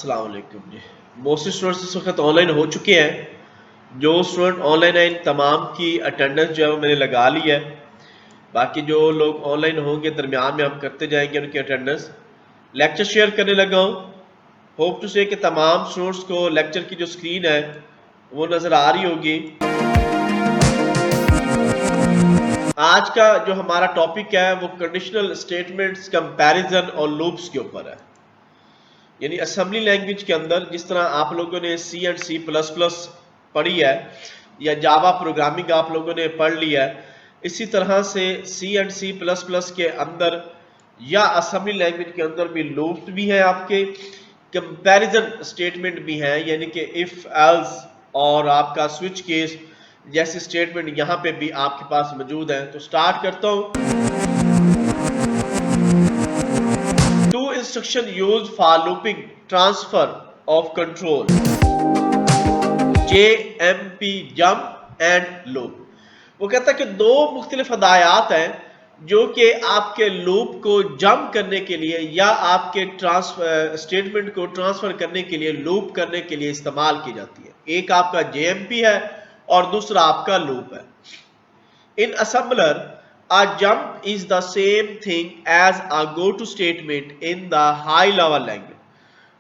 अस्सलाम वालेकुम जी। Most students इस वक्त ऑनलाइन हो चुके हैं। जो स्टूडेंट ऑनलाइन है इन तमाम की अटेंडेंस जो है वो मैंने लगा ली है। बाकी जो लोग ऑनलाइन होंगे दरमियान में हम करते जाएंगे उनकी अटेंडेंस। लेक्चर शेयर करने लगा हूँ। होप टू से कि तमाम स्टूडेंट्स को लेक्चर की जो स्क्रीन है वो नज़र आ रही होगी। आज का जो हमारा टॉपिक है वो कंडीशनल स्टेटमेंट्स कंपैरिजन और लूप्स के ऊपर है। यानी असेंबली लैंग्वेज के अंदर जिस तरह आप लोगों ने C एंड C++ पढ़ी है या जावा प्रोग्रामिंग आप लोगों ने पढ़ लिया है, इसी तरह से C एंड C++ के अंदर या असेंबली लैंग्वेज के अंदर भी लूप्स भी हैं, आपके कंपैरिजन स्टेटमेंट भी हैं, यानी कि इफ एल्स और आपका स्विच केस जैसे स्टेटमेंट यहाँ पे भी आपके पास मौजूद है। तो स्टार्ट करता हूँ। Two instruction used for looping transfer of control, JMP jump and loop। वो कहता है कि दो मुख्तलिफ हदायत हैं जो कि आपके लूप को जंप करने के लिए या आपके स्टेटमेंट को ट्रांसफर करने के लिए, लूप करने के लिए इस्तेमाल की जाती है। एक आपका JMP है और दूसरा आपका लूप है। इन assembler a jump is the same thing as a go to statement in the high level language।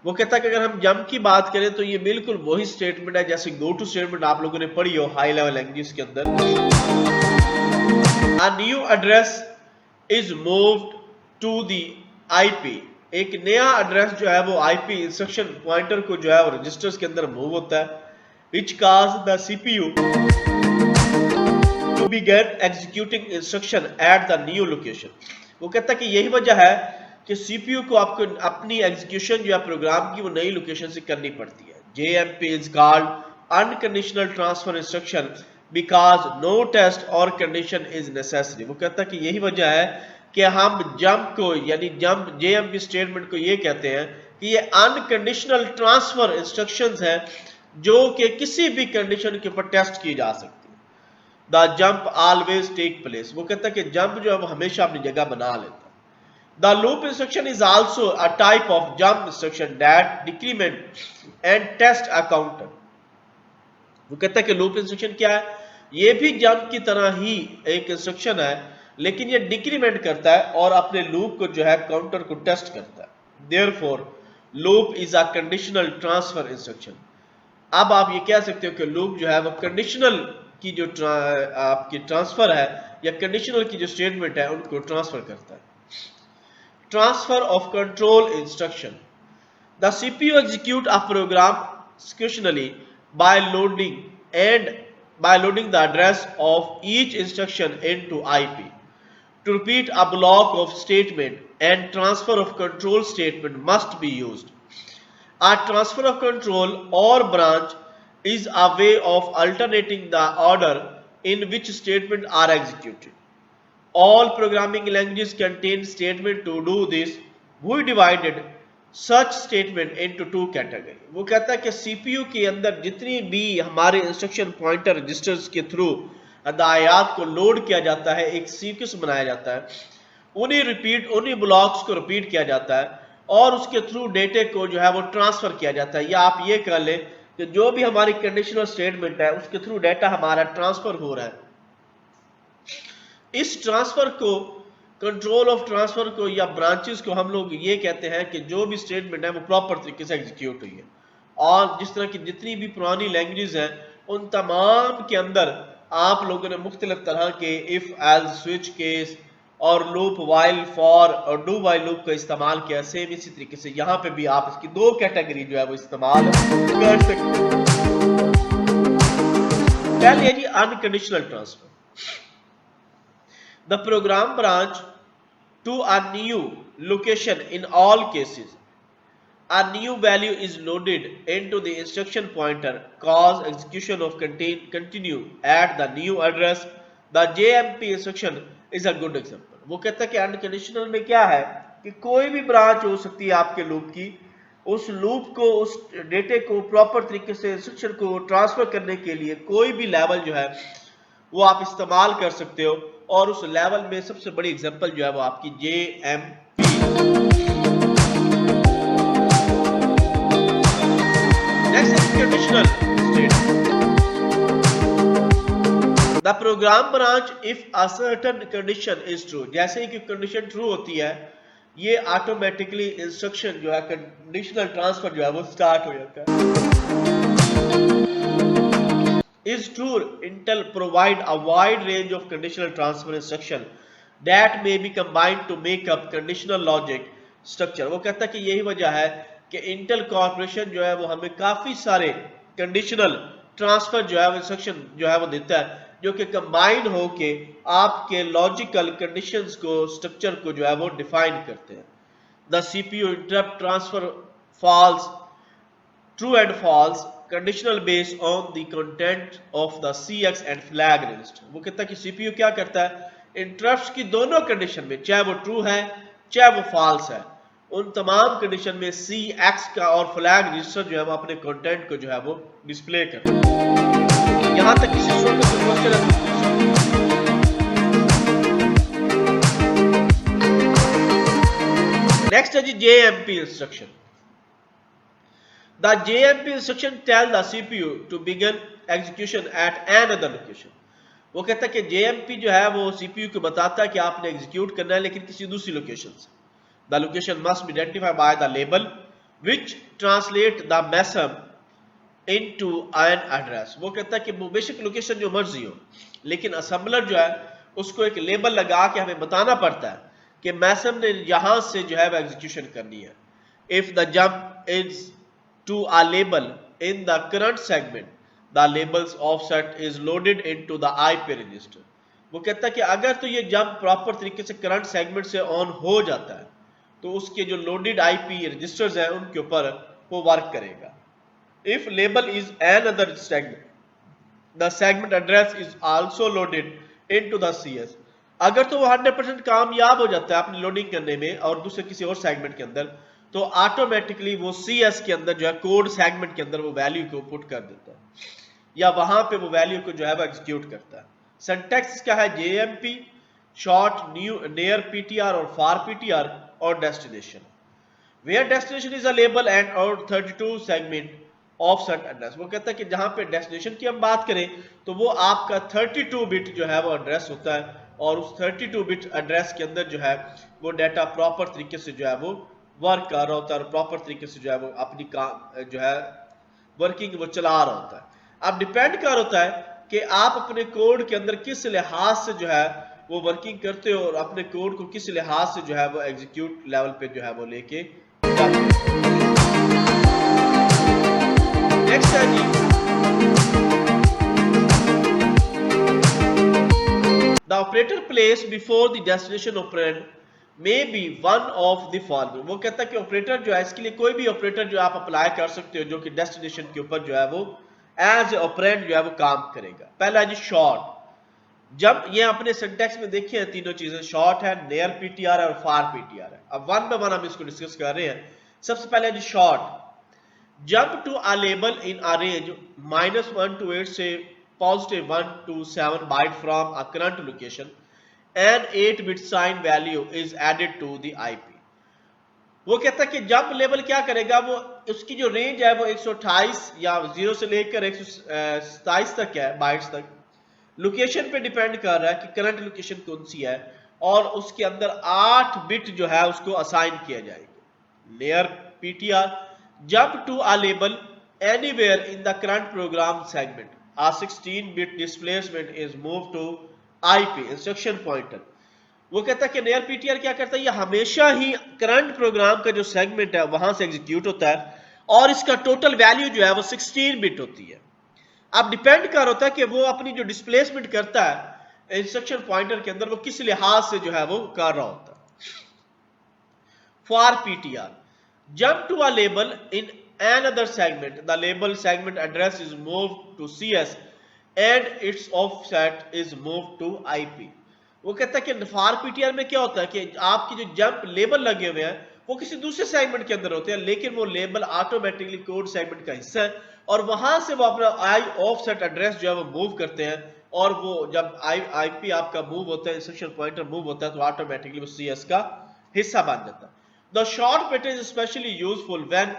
वो कहता है कि अगर हम जंप की बात करें तो ये बिल्कुल वही स्टेटमेंट है जैसे गो टू स्टेटमेंट आप लोगों ने पढ़ी हो हाई लेवल लैंग्वेज के अंदर। a new address is moved to the IP। एक नया एड्रेस जो है वो IP इंस्ट्रक्शन पॉइंटर को जो है वो रजिस्टर्स के अंदर मूव होता है। which cause the CPU to begin executing instruction at the new location। वो कहता है कि यही वजह है कि CPU को आपको अपनी एग्जीक्यूशन जो है प्रोग्राम की वो नई लोकेशन से करनी पड़ती है। JMP is called unconditional transfer instruction because no test or condition is necessary। वो कहता है कि यही वजह है कि हम जंप को यानी जंप JMP स्टेटमेंट को ये कहते हैं कि ये अनकंडीशनल ट्रांसफर इंस्ट्रक्शंस हैं जो कि किसी भी कंडीशन के ऊपर टेस्ट की जा सकती है। The jump always take place। वो कहता है कि जंप जो है वो हमेशा अपनी जगह बना लेता है। The loop instruction is also a type of jump instruction that decrement and test a counter। वो कहता है कि लूप इंस्ट्रक्शन क्या है, ये भी जंप की तरह ही एक इंस्ट्रक्शन है, लेकिन ये डिक्रीमेंट करता है और अपने लूप को जो है काउंटर को टेस्ट करता है। Therefore loop is a conditional transfer instruction। अब आप ये कह सकते हो कि लूप जो है वो कंडीशनल की जो आपकी ट्रांसफर है या कंडीशनल की जो स्टेटमेंट है उनको ट्रांसफर करता है। Transfer of control instruction. The CPU execute a program sequentially by loading the address of each instruction into IP। To repeat a block of statement and transfer of control statement must be used। A transfer of control or branch is a way of alternating the order in which statements are executed। All programming languages contain statement to do this। We divided such statement into two categories। वो कहता है कि CPU के अंदर जितनी भी हमारे instruction pointer registers के थ्रू हदायत को लोड किया जाता है, एक सीक्वेंस बनाया जाता है, उन्हीं ब्लॉक्स को रिपीट किया जाता है और उसके थ्रू डेटे को जो है वो ट्रांसफर किया जाता है। या आप ये कर लें कि जो भी हमारी कंडीशनल स्टेटमेंट है उसके थ्रू डेटा हमारा ट्रांसफर हो रहा है। इस ट्रांसफर को, कंट्रोल ऑफ ट्रांसफर को या ब्रांचेस को हम लोग ये कहते हैं कि जो भी स्टेटमेंट है वो प्रॉपर तरीके से एग्जीक्यूट हुई है। और जिस तरह की जितनी भी पुरानी लैंग्वेजेस हैं उन तमाम के अंदर आप लोगों ने मुख्तलिफ तरह के इफ एल्स स्विच केस और लूप वाइल फॉर और डू वाइल लूप का इस्तेमाल किया। सेम इसी तरीके से यहाँ पे भी आप इसकी दो कैटेगरी जो है वो इस्तेमाल कर सकते हैं। पहले है जी unconditional transfer. The program branch to a new location in all cases. A new value is loaded into the instruction pointer cause execution of continue at the new address। The JMP instruction is a good example। वो कहता है कि unconditional में क्या है कि कोई भी ब्रांच हो सकती है आपके लूप की, उस लूप को, उस डेटे को प्रॉपर तरीके से इंस्ट्रक्शन को ट्रांसफर करने के लिए कोई भी लेवल जो है वो आप इस्तेमाल कर सकते हो। और उस लेवल में सबसे बड़ी एग्जांपल जो है वो आपकी JMP। Next is conditional statement. The program branch if a certain condition is true, जैसे ही कि कंडीशन ट्रू होती है ये ऑटोमेटिकली इंस्ट्रक्शन जो है कंडीशनल ट्रांसफर जो है वो स्टार्ट हो जाता है। Is true, Intel provide a wide range of conditional transfer instruction that may be combined to make up conditional logic structure। वो कहता है कि यही वजह है कि इंटेल कॉर्पोरेशन जो है वो हमें काफी सारे कंडीशनल ट्रांसफर जो है वो इंस्ट्रक्शन जो है वो देता है जो कि कंबाइन होके आपके लॉजिकल कंडीशंस को स्ट्रक्चर को जो है वो डिफाइन करते हैं। The CPU interrupt transfer false true and false conditional based on the content of the CX and flag register. वो कहता है कि सीपीयू क्या करता है, इंटरप्ट्स की दोनों कंडीशन में, चाहे वो ट्रू है चाहे वो फॉल्स है, उन तमाम कंडीशन में CX का और फ्लैग रजिस्टर जो है वो अपने कंटेंट को जो है वो डिस्प्ले करता है। यहां तक किसी स्टूडेंट का कोई क्वेश्चन है? नेक्स्ट है जी JMP instruction. The JMP instruction tell the CPU to begin execution at another location। वो कहता है कि JMP जो है वो CPU को बताता है कि आपने एग्जीक्यूट करना है लेकिन किसी दूसरी लोकेशन से। The location must be identified by the label which translate the message into an address। वो कहता है कि वो बेशक लोकेशन जो मर्जी हो लेकिन असेंबलर जो है उसको एक लेबल लगा के हमें बताना पड़ता है कि मैसेज ने यहां से जो है वो एग्जीक्यूशन करनी है। If the jump is to a label in the current segment, the label's offset is loaded into the IP register। वो कहता है कि अगर तो ये जंप प्रॉपर तरीके से करंट सेगमेंट से ऑन हो जाता है तो उसके जो लोडेड IP रजिस्टर्स हैं उनके ऊपर वो वर्क करेगा। If label is another segment, the segment address is also loaded into the CS। अगर तो वो 100% कामयाब हो जाता है अपनी लोडिंग करने में और दूसरे किसी और सेगमेंट के अंदर, तो ऑटोमेटिकली वो CS के अंदर जो है कोड सेगमेंट के अंदर वो वैल्यू को पुट कर देता है या वहां पे वो वैल्यू को जो है वो एग्जीक्यूट करता है। सिंटैक्स क्या है, JMP शॉर्ट नियर PTR और फार PTR और destination, where destination is a label and और 32 सेगमेंट ऑफसेट एड्रेस। वो कहता है कि जहां पे डेस्टिनेशन की हम बात करें तो वो आपका 32 बिट जो है वो एड्रेस होता है और उस 32 बिट एड्रेस के अंदर जो है वो डाटा प्रॉपर तरीके से जो है वो वर्क कर रहा होता है और प्रॉपर तरीके से जो है वो अपनी काम जो है वर्किंग वो चला रहा होता है। अब डिपेंड कर होता है कि आप अपने कोड के अंदर किस लिहाज से जो है वो वर्किंग करते हो और अपने कोड को किस लिहाज से जो है वो एग्जीक्यूट लेवल पे जो है वो लेके जाते हो। नेक्स्ट है जी the operator place before the destination operand may be one of the following. वो कहता है कि ऑपरेटर जो है इसके लिए कोई भी ऑपरेटर जो आप अप्लाई कर सकते हो जो कि डेस्टिनेशन के ऊपर जो है वो एज ए ऑपरेंड जो है वो काम करेगा। पहला है जी शॉर्ट। जब ये अपने सिंटैक्स में देखिए हैं तीनों चीजें, शॉर्ट है, नियर PTR है और फार PTR है। अब वन बाय वन हम इसको डिस्कस कर रहे हैं। सबसे पहले जी short. Jump to a label in a range -1 to 8 से +1 to 7 byte from a current location and 8-bit sign value is added to the IP। वो कहता है कि जंप लेवल क्या करेगा, वो उसकी जो रेंज है वो 128 या 0 से लेकर 127 तक है बाइट्स तक, लोकेशन पे डिपेंड कर रहा है कि करंट लोकेशन कौन सी है और उसके अंदर 8 बिट जो है उसको असाइन किया जाएगा। Near PTR jump to a label anywhere in the current program segment, a 16-bit displacement is moved to IP instruction pointer. वो कहता है कि नियर PTR क्या करता है, ये हमेशा ही करंट प्रोग्राम का जो सेगमेंट है वहां से एग्जीक्यूट होता है और इसका टोटल वैल्यू जो है वो 16 बिट होती है। अब डिपेंड कर होता है कि वो अपनी जो डिस्प्लेसमेंट करता है इंस्ट्रक्शन पॉइंटर के अंदर वो किस लिहाज से जो है वो कर रहा होता है। Far PTR jump to a label in another segment, the label segment address is moved to CS and its offset is moved to IP। वो कहता है कि फार PTR में क्या होता है कि आपकी जो जंप लेबल लगे हुए हैं वो किसी दूसरे सेगमेंट के अंदर होते हैं लेकिन वो लेबल ऑटोमेटिकली कोड सेगमेंट का हिस्सा है और वहां से वो अपना ऑफसेट एड्रेस जो है वो मूव करते हैं और वो जब IP आपका मूव होता है, इंस्ट्रक्शन पॉइंटर मूव होता है तो ऑटोमेटिकली वो CS का हिस्सा बन जाता है। The short bit is especially useful when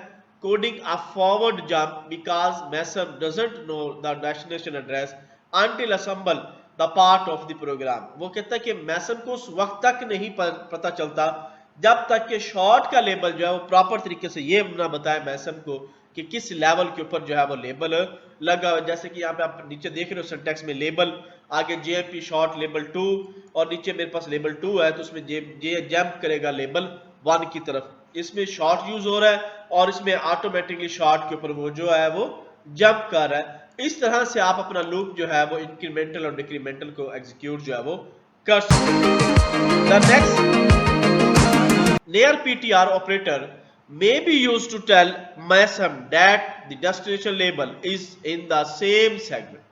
coding a forward jump because MESM doesn't know the destination address until assemble the part of the program। वो कहता है कि MESM को उस वक्त तक नहीं पता चलता जब तक कि शॉर्ट का लेबल जो है वो प्रॉपर तरीके से ये ना बताए MESM को कि किस लेवल के ऊपर जो है वो लेबल लगा। जैसे कि यहाँ पे आप नीचे देख रहे हो सिंटैक्स में लेबल, आगे JMP शॉर्ट लेबल 2 और नीचे मेरे पास लेबल 2 है, तो उसमें जंप करेगा लेबल 1 की तरफ। इसमें शॉर्ट यूज हो रहा है और इसमें ऑटोमेटिकली शॉर्ट के ऊपर वो जो है वो जंप कर रहा है। इस तरह से आप अपना लूप जो है वो इंक्रीमेंटल और डिक्रीमेंटल को एग्जीक्यूट जो है वो कर सकते हैं। The next near PTR operator may be used to tell MESM that the destination label is in the same segment।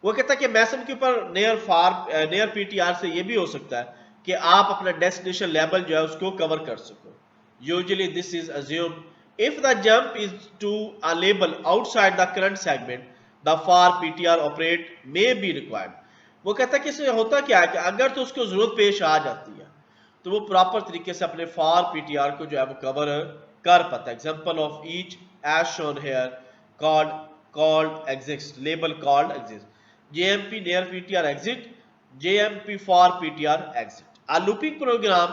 वो कहता है कि MESM के ऊपर near PTR से ये भी हो सकता है कि आप अपना डेस्टिनेशन लेबल जो है उसको कवर कर सको। Usually this is assumed if the jump is to a label outside the current segment, the far PTR operate may be required। वो कहता है कि इसमें होता क्या है कि अगर तो उसको जरूरत पेश आ जाती है तो वो प्रॉपर तरीके से अपने फार PTR को जो है वो कवर कर पाता है। Example of each as shown here called exist, label called exist, JMP near PTR exit, JMP for PTR exit। A looping program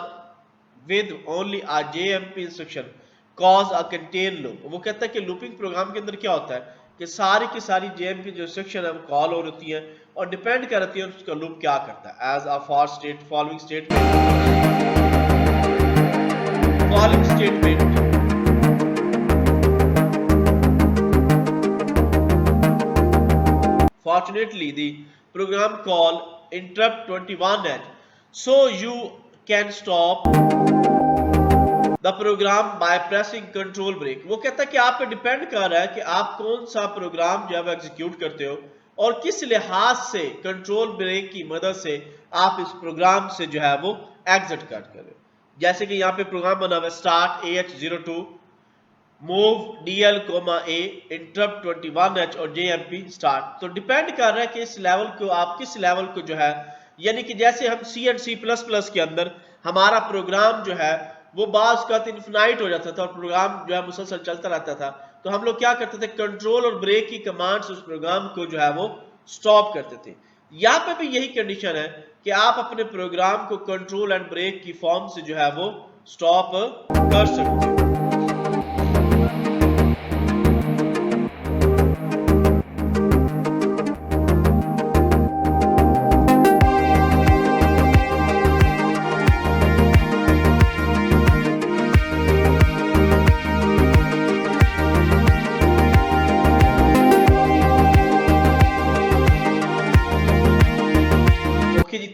with only a JMP instruction cause a contain loop। वो कहता है कि looping programme के अंदर क्या होता है कि सारी की सारी JMP जो इंस्ट्रक्शन है वो कॉल हो रही है और डिपेंड करती है उसका लूप क्या करता है। As a for state following statement fortunately the program call interrupt 21h, so you can stop the program by pressing control break। वो कहता है कि आप पे डिपेंड कर रहा है कि आप कौन सा प्रोग्राम जो है वो एग्जीक्यूट करते हो और किस लिहाज से कंट्रोल ब्रेक की मदद से आप इस प्रोग्राम से जो है वो एग्जिट कर करें। जैसे कि यहाँ पे प्रोग्राम बना हुआ है start AH02 move DL, A interrupt 21H और JMP स्टार्ट। तो डिपेंड कर रहा है कि इस लेवल को आप किस लेवल को जो है, यानी कि जैसे हम C और C++ के अंदर हमारा प्रोग्राम जो है वो बाज का इन्फिनाइट हो जाता था और प्रोग्राम जो है मुसलसल चलता रहता था, तो हम लोग क्या करते थे कंट्रोल और ब्रेक की कमांड से उस प्रोग्राम को जो है वो स्टॉप करते थे। यहाँ पे भी यही कंडीशन है कि आप अपने प्रोग्राम को कंट्रोल एंड ब्रेक की फॉर्म से जो है वो स्टॉप कर सकते हैं।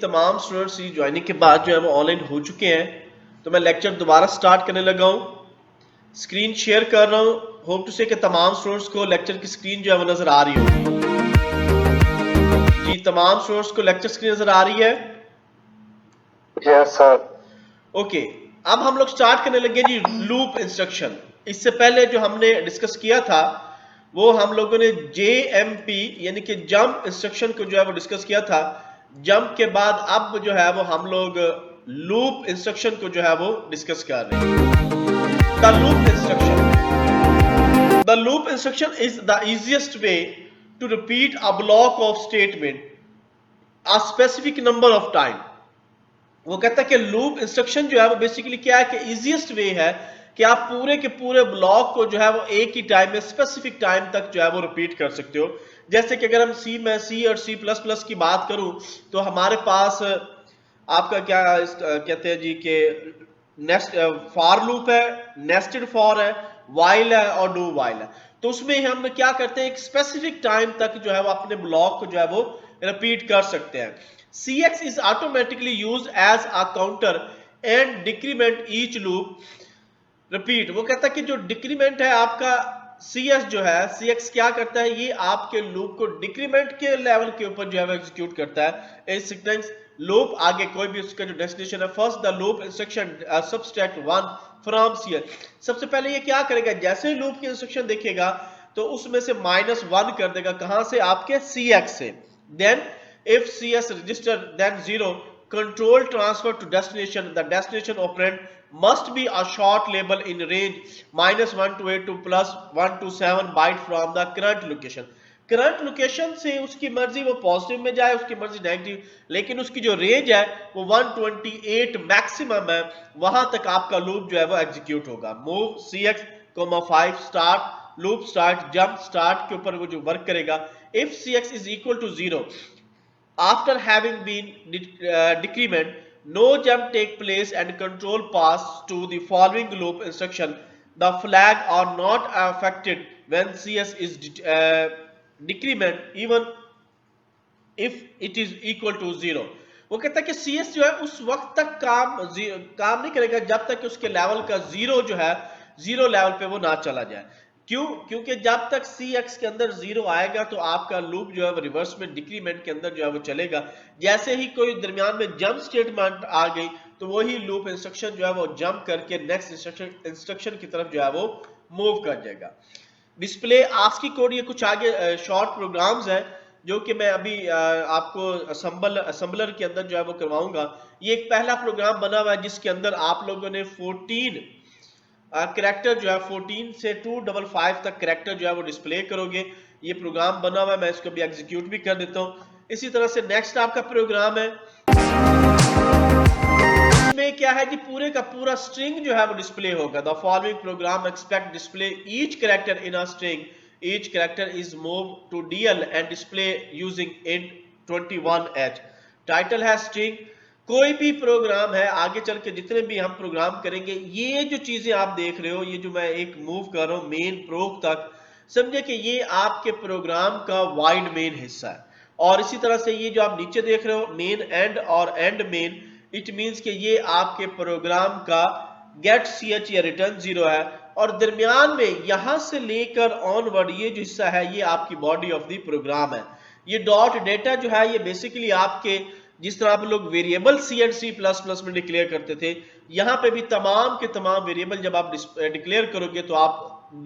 तमाम स्टूडेंट्स की ज्वाइनिंग के बाद जो है वो ऑनलाइन हो चुके हैं, तो मैं लेक्चर दोबारा स्टार्ट करने लगा हूं, स्क्रीन शेयर कर रहा हूं। होप टू से कि तमाम स्टूडेंट्स को लेक्चर की स्क्रीन जो है वो नजर आ रही होगी। जी तमाम स्टूडेंट्स को लेक्चर स्क्रीन नजर आ रही है? Yes sir. ओके, अब हम लोग स्टार्ट करने लगे जी लूप इंस्ट्रक्शन। इससे पहले जो हमने डिस्कस किया था वो हम लोगों ने JMP यानी कि जंप इंस्ट्रक्शन को जो है वो डिस्कस किया था। जंप के बाद अब जो है वो हम लोग लूप इंस्ट्रक्शन को जो है वो डिस्कस कर रहे हैं। The loop instruction is the easiest way to repeat a block of statement a specific number of time. वो कहता है कि लूप इंस्ट्रक्शन जो है वो बेसिकली क्या है कि इजीएस्ट वे है कि आप पूरे के पूरे ब्लॉक को जो है वो एक ही टाइम में स्पेसिफिक टाइम तक जो है वो रिपीट कर सकते हो। जैसे कि अगर हम C और C++ की बात करूं तो हमारे पास आपका क्या कहते हैं जी कि फॉर लूप है, नेस्टेड फॉर है, वाइल है और डू वाइल है। तो उसमें हम क्या करते हैं एक स्पेसिफिक टाइम तक जो है वो अपने ब्लॉक को जो है वो रिपीट कर सकते हैं। CX is automatically used as a counter and decrement each loop repeat. वो कहता है कि जो डिक्रीमेंट है आपका CS जो है, CX क्या करता है, ये आपके लूप को डिक्रीमेंट के लेवल के ऊपर जो है एग्जीक्यूट करता है। इस सीक्वेंस लूप आगे कोई भी उसका जो डेस्टिनेशन है, first the loop instruction subtract 1 from CS। सबसे पहले ये क्या करेगा, जैसे ही लूप की इंस्ट्रक्शन देखेगा तो उसमें से -1 कर देगा, कहां से, आपके CX से। Then if CS register then 0 control transfer to destination, the destination operand must be a short label in range -1 to 8 to +1 to 7 byte from the current location. Current location से उसकी मर्जी वो पॉजिटिव में जाए, उसकी मर्जी negative, लेकिन उसकी जो रेंज है वो 128 मैक्सिमम है, वहां तक आपका लूप जो है वो एग्जीक्यूट होगा. Move CX, 5 start loop start jump start के ऊपर वो जो वर्क करेगा. If CX is equal to 0 after having been decrement, no jump take place and control pass to the following loop instruction. The flag are not affected when CS is decrement even if it is equal to 0. वो कहता है कि CS जो है उस वक्त तक काम नहीं करेगा जब तक कि उसके लेवल का 0 जो है 0 लेवल पे वो ना चला जाए. क्यों? क्योंकि जब तक CX के अंदर 0 आएगा तो आपका लूप जो है वो रिवर्स में डिक्रीमेंट के अंदर जो है वो चलेगा. जैसे ही कोई दरमियान में जंप स्टेटमेंट आ गई तो वही लूप इंस्ट्रक्शन जो है वो जंप करके नेक्स्ट इंस्ट्रक्शन की तरफ जो है वो मूव कर जाएगा. डिस्प्ले ASCII कोड, ये कुछ आगे शॉर्ट प्रोग्राम्स हैं जो कि मैं अभी आपको असेंबलर के अंदर जो है वो करवाऊंगा. ये एक पहला प्रोग्राम बना हुआ है जिसके अंदर आप लोगों ने 14 कैरेक्टर जो है 14 से 255 तक कैरेक्टर जो है वो डिस्प्ले करोगे. ये प्रोग्राम बना हुआ है, मैं इसको भी एग्जीक्यूट भी कर देता हूं. इसी तरह से नेक्स्ट आपका प्रोग्राम है, इसमें क्या है कि पूरे का पूरा स्ट्रिंग जो है वो डिस्प्ले होगा. The following program expect display each character in a string, each character is move to DL and display using int 21H. Title है स्ट्रिंग. कोई भी प्रोग्राम है, आगे चल के जितने भी हम प्रोग्राम करेंगे, ये जो चीजें आप देख रहे हो, ये जो मैं एक मूव कर रहा हूं मेन प्रोग तक, समझे कि ये आपके प्रोग्राम का वाइड मेन हिस्सा है. और इसी तरह से ये जो आप नीचे देख रहे हो मेन एंड और एंड मेन, इट मींस कि ये आपके प्रोग्राम का गेट CH या रिटर्न 0 है. और दरमियान में यहां से लेकर ऑनवर्ड ये जो हिस्सा है ये आपकी बॉडी ऑफ द प्रोग्राम है. ये डॉट डेटा जो है ये बेसिकली आपके, जिस तरह आप लोग वेरिएबल C एंड C++ में डिक्लेयर करते थे, यहां पे भी तमाम के तमाम वेरिएबल जब आप डिक्लेयर करोगे तो आप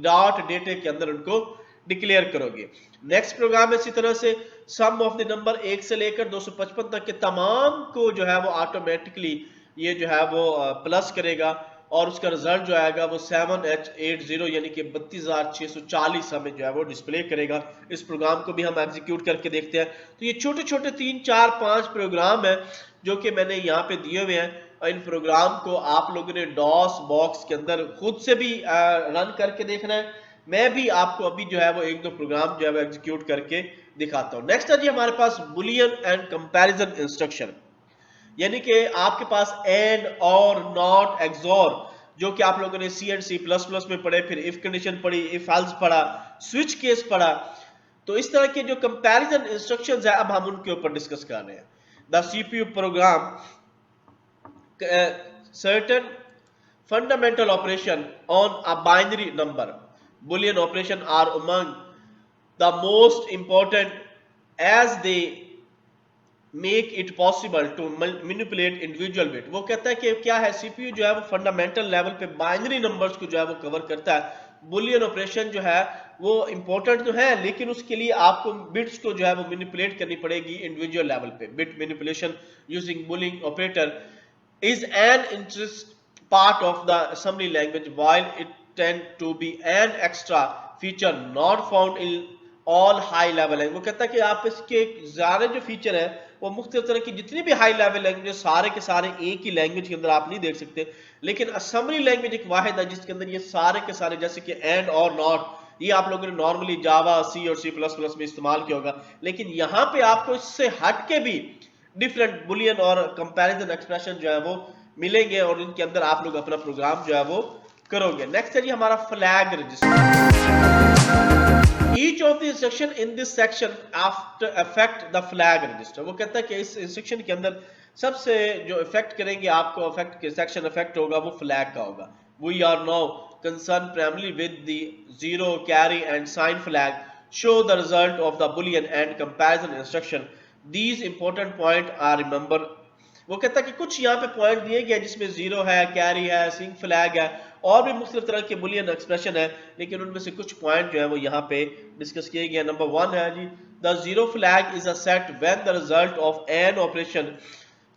डॉट डेटा के अंदर उनको डिक्लेयर करोगे. नेक्स्ट प्रोग्राम इसी तरह से सम ऑफ द नंबर 1 से लेकर 255 तक के तमाम को जो है वो ऑटोमेटिकली ये जो है वो प्लस करेगा और उसका रिजल्ट जो आएगा वो 7H80 यानी कि 32,640 हमें जो है वो डिस्प्ले करेगा. इस प्रोग्राम को भी हम एग्जीक्यूट करके देखते हैं. तो ये छोटे छोटे 3, 4, 5 प्रोग्राम हैं जो कि मैंने यहाँ पे दिए हुए हैं. इन प्रोग्राम को आप लोगों ने DOS बॉक्स के अंदर खुद से भी रन करके देखना है. मैं भी आपको अभी जो है वो 1-2 प्रोग्राम जो है वो एग्जीक्यूट करके दिखाता हूँ. नेक्स्ट है जी हमारे पास बुलियन एंड कंपैरिजन इंस्ट्रक्शन, यानी कि आपके पास एंड और नॉट एक्सॉर जो कि आप लोगों ने C एंड C++ में पढ़े, फिर इफ कंडीशन पढ़ी, इफ एल्स पढ़ा, स्विच केस पढ़ा. तो इस तरह के जो कंपैरिजन इंस्ट्रक्शंस है अब हम उनके ऊपर डिस्कस कर रहे हैं. The CPU program certain fundamental operation on a binary number, Boolean operation are among the most important as they make it possible to manipulate individual bit. वो कहता है कि क्या है, CPU जो है वो फंडामेंटल लेवल पे बाइनरी नंबर्स को जो है वो कवर करता है. बुलियन ऑपरेशन जो है वो इंपॉर्टेंट तो है, लेकिन उसके लिए आपको बिट्स को जो है वो मैनिपुलेट करनी पड़ेगी इंडिविजुअल लेवल पे. Bit manipulation using Boolean operator is an interest part of the assembly language, while it tend to be an extra feature not found in all high level language. वो कहता है कि आप इसके ज़्यादा जो फीचर है वो मुख्तलिफ तरह की जितनी भी हाई लेवल लैंग्वेज सारे के सारे एक ही लैंग्वेज के अंदर आप नहीं देख सकते, लेकिन असेंबली लैंग्वेज एक वाहिद है जिसके अंदर ये सारे के सारे जैसे कि एंड और नॉट, ये आप लोगों ने नॉर्मली जावा, C और C++ में इस्तेमाल किया होगा, लेकिन यहाँ पे आपको इससे हट के भी डिफरेंट बुलियन और कंपैरिजन एक्सप्रेशन जो है वो मिलेंगे और इनके अंदर आप लोग अपना प्रोग्राम जो है वो करोगे. नेक्स्ट है जी हमारा flag register. Each of the instruction in this section after affect the flag register. वो कहता है कि इस इंस्ट्रक्शन के अंदर सबसे जो इफेक्ट करेंगे आपको इफेक्ट के सेक्शन इफेक्ट होगा वो फ्लैग का होगा. We are now concern primarily with the 0 carry and sign flag show the result of the Boolean and comparison instruction. These important point are remember. वो कहता है कि कुछ यहाँ पे पॉइंट दिए गए जिसमें 0 है, कैरी है, सिंग फ्लैग है और भी मुख्तलिफ तरह के बुलियन एक्सप्रेशन है, लेकिन उनमें से कुछ पॉइंट जो है वो यहाँ पे डिस्कस किए गए. नंबर 1 है जी, the 0 flag is a set when the result of an operation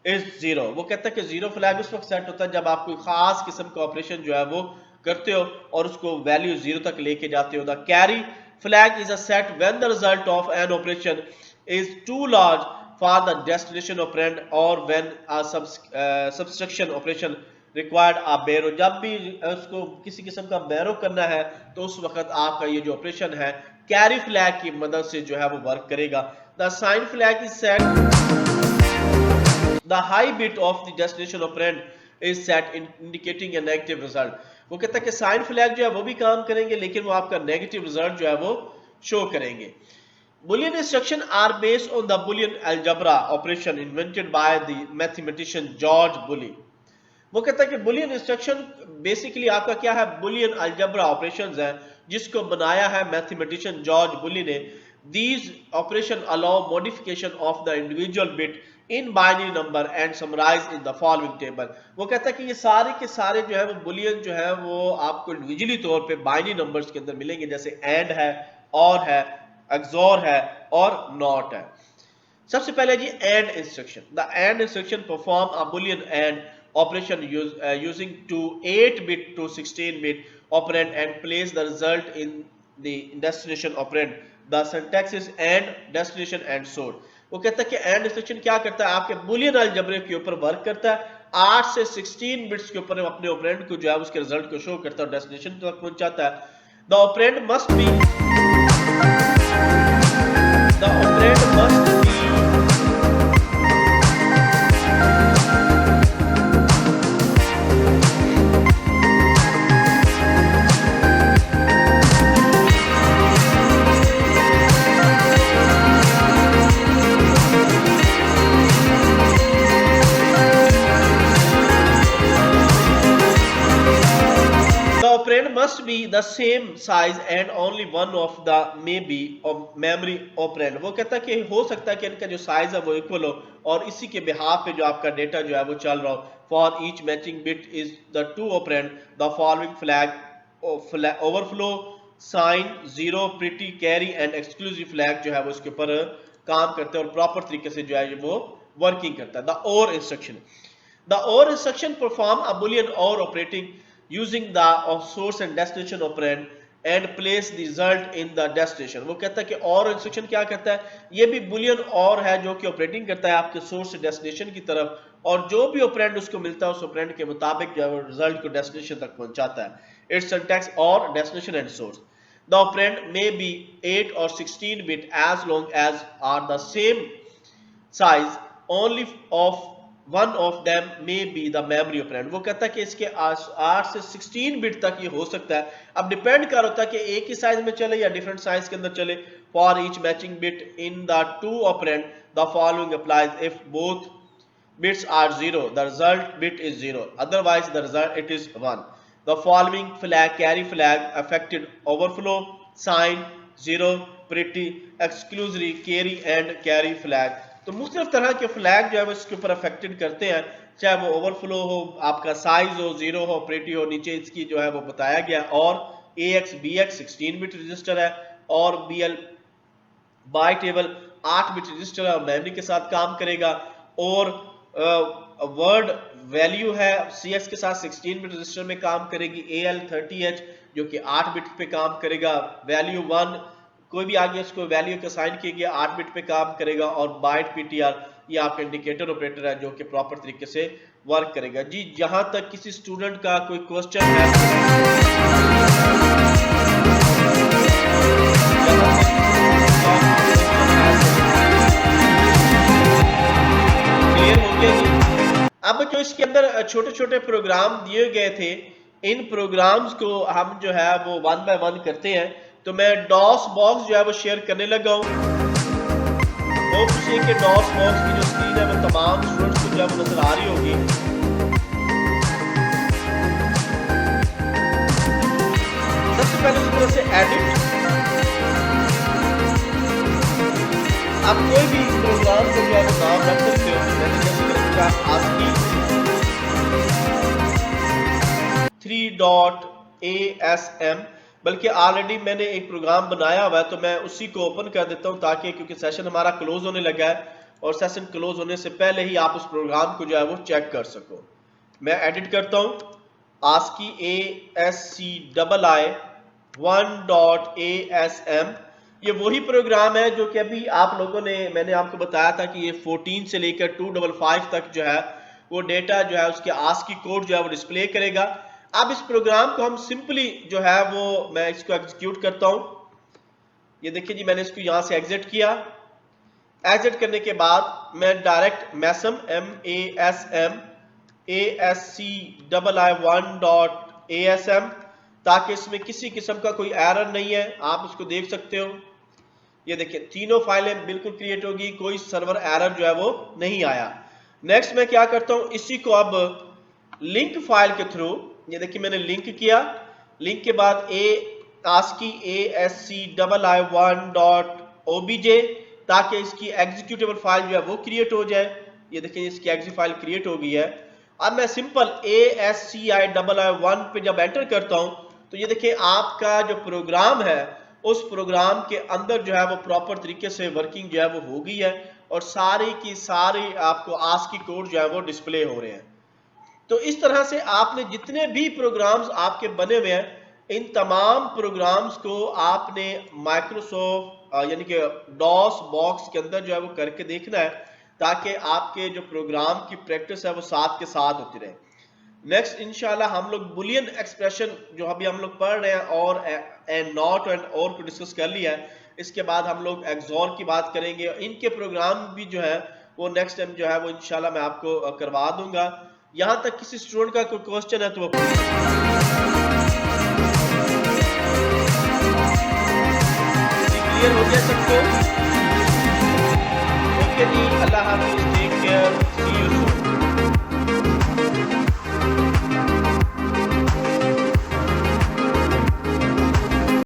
is zero. वो कहता है कि जीरो फ्लैग उस वक्त सेट होता है जब आप कोई खास किस्म का ऑपरेशन जो है वो करते हो और उसको वैल्यू जीरो तक लेके जाते हो। The carry flag is a set when the result of an operation is too large for the destination operand और when a subtraction operation required a borrow. जब भी उसको किसी किस्म का बैरो करना है तो उस वक्त आपका ये जो ऑपरेशन है कैरी फ्लैग की मदद से जो है वो वर्क करेगा। The sign flag is set the high bit of the destination operand is set indicating a negative result। वो कहता है कि साइन फ्लैग जो है वो भी काम करेंगे लेकिन वो आपका नेगेटिव रिजल्ट जो है वो शो करेंगे। Boolean instruction are based on the Boolean algebra operation invented by the mathematician George Boole। वो कहता है कि बुलियन इंस्ट्रक्शन बेसिकली आपका क्या है, बुलियन अलजेब्रा ऑपरेशंस है जिसको बनाया है मैथमेटिशियन जॉर्ज बुली ने। These operation allow modification of the individual bit in binary number and summarized in the following table। वो कहता है कि ये सारे के सारे जो है वो बुलियन जो है वो आपको इंडिविजुअली तौर पे बाइनरी नंबर्स के अंदर मिलेंगे, जैसे एंड है, और है, एक्सोर है और नॉट है। सबसे पहले जी and instruction. The and instruction perform a boolean and operation using to 8-bit to 16-bit operand and place the result in the destination operand। The syntax is and, destination and sort। वो कहता है कि and instruction क्या करता है, आपके Boolean algebra के ऊपर वर्क करता है, 8 से 16 बिट्स के ऊपर अपने ऑपरेंड को जो है उसके रिजल्ट को शो करता है और डेस्टिनेशन तक पहुंचाता है। The operand must be the same size and only one of the may be of memory operand। वो कहता है कि हो सकता है कि इनका जो साइज है वो इक्वल हो और इसी के बिहाफ पे जो आपका डेटा जो है वो चल रहा हो। For each matching bit is the two operand the following flag overflow, sign, zero, parity, carry and exclusive flag जो है वो इसके ऊपर काम करते हैं और प्रॉपर तरीके से जो है वो वर्किंग करता है। द और इंस्ट्रक्शन। द और इंस्ट्रक्शन परफॉर्म अ बुलियन और operating using the source and destination operand and place the result in the destination। वो कहता है कि और इंस्ट्रक्शन क्या करता है, ये भी बुलियन और है जो कि ऑपरेटिंग करता है आपके सोर्स से डेस्टिनेशन की तरफ और जो भी ऑपरेंड उसको मिलता है उस ऑपरेंड के मुताबिक जो है रिजल्ट को डेस्टिनेशन तक पहुंचाता है। इट्स सिंटैक्स और, destination and source. The operand may B 8 or 16 bit as long as are the same size, only of one of them may be the memory operand। वो कहता है कि इसके 8 से 16 बिट तक ये हो सकता है। अब डिपेंड कर होता है कि एक ही साइज में चले या डिफरेंट साइज के अंदर चले। For each matching bit in the two operand the following applies if both bits are zero the result bit is zero, otherwise the result it is 1। The following flag carry flag affected overflow, sign, zero, parity, exclusive, carry and carry flag. तो मुख्तलिफ तरह के flag जो है वो इसके ऊपर affected करते हैं, चाहे वो ओवरफ्लो हो, आपका साइज हो, जीरो हो, प्रिटी हो, नीचे इसकी जो है वो बताया गया। और AX BX 16 बिट रजिस्टर है और BL by table 8 bit register है और मेमोरी के साथ काम करेगा। और वर्ड वैल्यू है CS के साथ 16 बिट रजिस्टर में काम करेगी। AL 30H जो कि 8 बिट पे काम करेगा। वैल्यू 1 कोई भी आगे इसको वैल्यू का साइन किया गया 8 बिट पे काम करेगा। और बाइट PTR ये आपका इंडिकेटर ऑपरेटर है जो कि प्रॉपर तरीके से वर्क करेगा। जी जहां तक किसी स्टूडेंट का कोई क्वेश्चन है क्लियर हो गया जी। अब जो इसके अंदर छोटे छोटे प्रोग्राम दिए गए थे, इन प्रोग्राम्स को हम जो है वो 1 बाय 1 करते हैं। तो मैं डॉस बॉक्स जो है वो शेयर करने लगा हूं। होप से कि डॉस बॉक्स की जो स्क्रीन है वो तमाम स्टूडेंट्स को जो है वो नजर आ रही होगी। सबसे पहले इस तरह से एडिट, आप कोई भी प्रोग्राम को जो है वो नाम रख सकते हो। ASCII 3.ASM, बल्कि ऑलरेडी मैंने एक प्रोग्राम बनाया हुआ है तो मैं उसी को ओपन कर देता हूं ताकि, क्योंकि सेशन हमारा क्लोज होने लगा है और सेशन क्लोज होने से पहले ही आप उस प्रोग्राम को जो है वो चेक कर सको। मैं एडिट करता हूं ASCII ASCII1.asm। ये वही प्रोग्राम है जो कि अभी आप लोगों ने, मैंने आपको बताया था कि ये 14 से लेकर 255 तक जो है वो डेटा जो है उसके ASCII कोड जो है वो डिस्प्ले करेगा। अब इस प्रोग्राम को हम सिंपली जो है वो, मैं इसको एग्जीक्यूट करता हूं। ये देखिए जी, मैंने इसको यहां से एग्जिट किया। एग्जिट करने के बाद मैं डायरेक्ट मैसम MASM ASCII1.asm, ताकि इसमें किसी किस्म का कोई एरर नहीं है, आप इसको देख सकते हो। ये देखिए तीनों फाइलें बिल्कुल क्रिएट होगी, कोई सर्वर एरर जो है वो नहीं आया। नेक्स्ट मैं क्या करता हूं, इसी को अब लिंक फाइल के थ्रू, ये देखिए मैंने लिंक किया। लिंक के बाद ASCII ASCII1.obj, ताकि इसकी एग्जीक्यूटेबल फाइल जो है वो क्रिएट हो जाए। ये देखिए इसकी एग्जी फाइल क्रिएट हो गई है। अब मैं सिंपल ASCII1 पे जब एंटर करता हूं तो ये देखिए आपका जो प्रोग्राम है उस प्रोग्राम के अंदर जो है वो प्रॉपर तरीके से वर्किंग जो है वो हो गई है और सारी की सारी आपको ASCII कोड जो है वो डिस्प्ले हो रहे हैं। तो इस तरह से आपने जितने भी प्रोग्राम्स आपके बने हुए हैं, इन तमाम प्रोग्राम्स को आपने माइक्रोसॉफ्ट यानी कि डॉस बॉक्स के अंदर जो है वो करके देखना है, ताकि आपके जो प्रोग्राम की प्रैक्टिस है वो साथ के साथ होती रहे। नेक्स्ट इंशाल्लाह हम लोग बुलियन एक्सप्रेशन जो अभी हम लोग पढ़ रहे हैं और एंड नॉट एंड और को डिस्कस कर लिया है। इसके बाद हम लोग एक्सॉर की बात करेंगे। इनके प्रोग्राम भी जो है वो नेक्स्ट टाइम जो है वो इंशाल्लाह मैं आपको करवा दूंगा। यहां तक किसी स्टूडेंट का कोई क्वेश्चन है तो वो क्लियर हो गया सबको? ओके जी, अल्लाह हाफिज़, टेक केयर, सी यू।